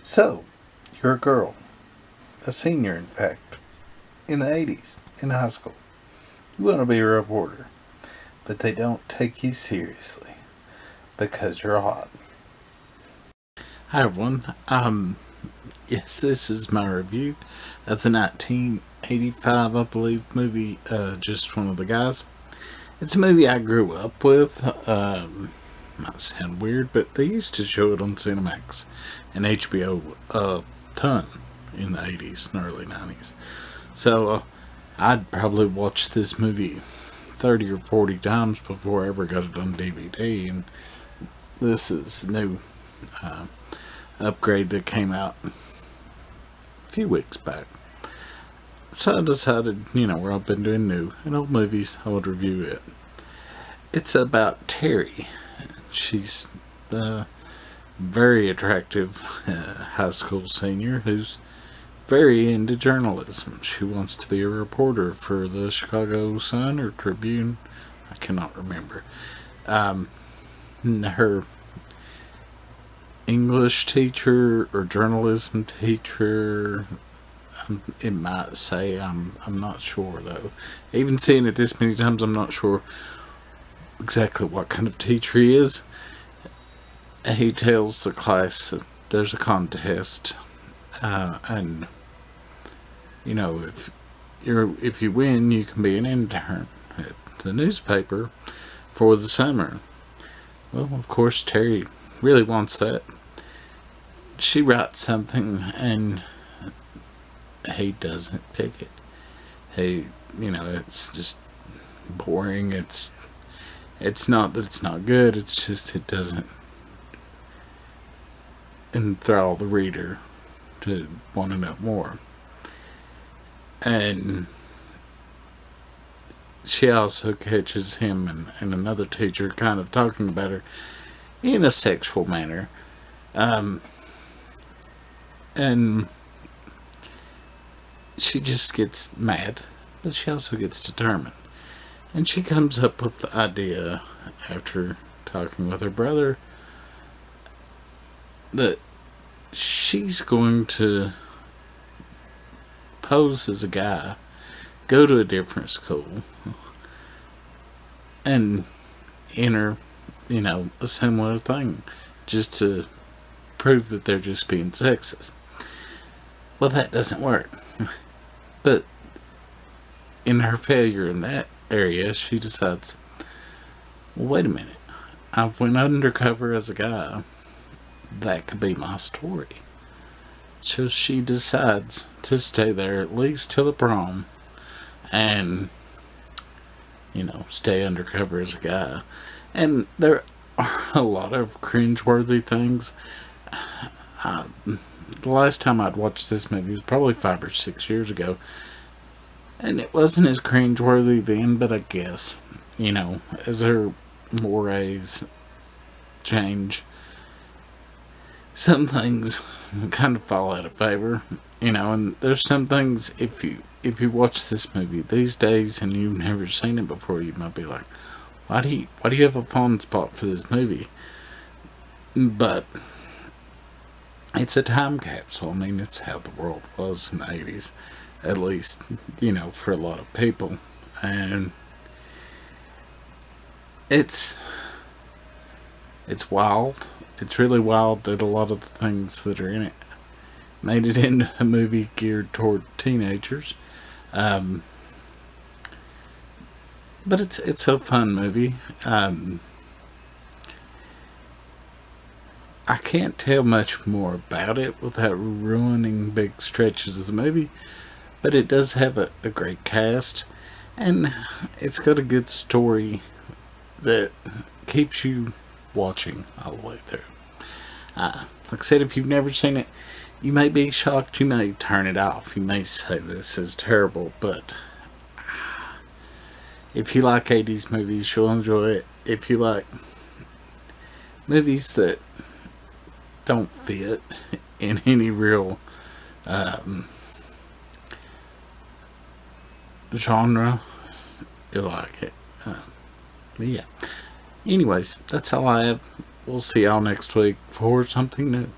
So, you're a girl, a senior in fact, in the 80s, in high school. You want to be a reporter, but they don't take you seriously because you're hot. Hi everyone. Yes, this is my review of the 1985, I believe, movie, Just One of the Guys. It's a movie I grew up with. Might sound weird, but they used to show it on Cinemax and HBO a ton in the 80s and early 90s. So I'd probably watched this movie 30 or 40 times before I ever got it on DVD, and this is a new upgrade that came out a few weeks back. So I decided, where I've been doing new and old movies, I would review it. It's about Terry. She's a very attractive high school senior who's very into journalism. She wants to be a reporter for the Chicago Sun or Tribune. I cannot remember. Her English teacher or journalism teacher, it might say, I'm not sure though. Even seeing it this many times, I'm not sure exactly what kind of teacher he is. He tells the class that there's a contest, and if you win, you can be an intern at the newspaper for the summer. Well, of course, Terry really wants that. She writes something and he doesn't pick it. It's just boring. It's not that it's not good, it's just it doesn't enthrall the reader to want to know more. And she also catches him and another teacher kind of talking about her in a sexual manner. And she just gets mad, but she also gets determined. And she comes up with the idea, after talking with her brother, that she's going to pose as a guy, go to a different school, and enter, a similar thing, just to prove that they're just being sexist. Well, that doesn't work. But in her failure in that area, she decides, well, wait a minute, I've went undercover as a guy. That could be my story. So she decides to stay there at least till the prom and, stay undercover as a guy. And there are a lot of cringeworthy things. The last time I'd watched this movie was probably 5 or 6 years ago, and it wasn't as cringeworthy then, but I guess, as her mores change, some things kind of fall out of favor, and there's some things, if you watch this movie these days and you've never seen it before, you might be like, why do you have a fond spot for this movie? But it's a time capsule. I mean, it's how the world was in the 80s, at least, for a lot of people. And it's wild. It's really wild that a lot of the things that are in it made it into a movie geared toward teenagers. But it's a fun movie. I can't tell much more about it without ruining big stretches of the movie, but it does have a great cast, and it's got a good story that keeps you watching all the way through. Like I said, if you've never seen it, you may be shocked, you may turn it off, you may say this is terrible, but if you like 80s movies, you'll enjoy it. If you like movies that don't fit in any real genre, you'll like it. But yeah. Anyways, that's all I have. We'll see y'all next week for something new.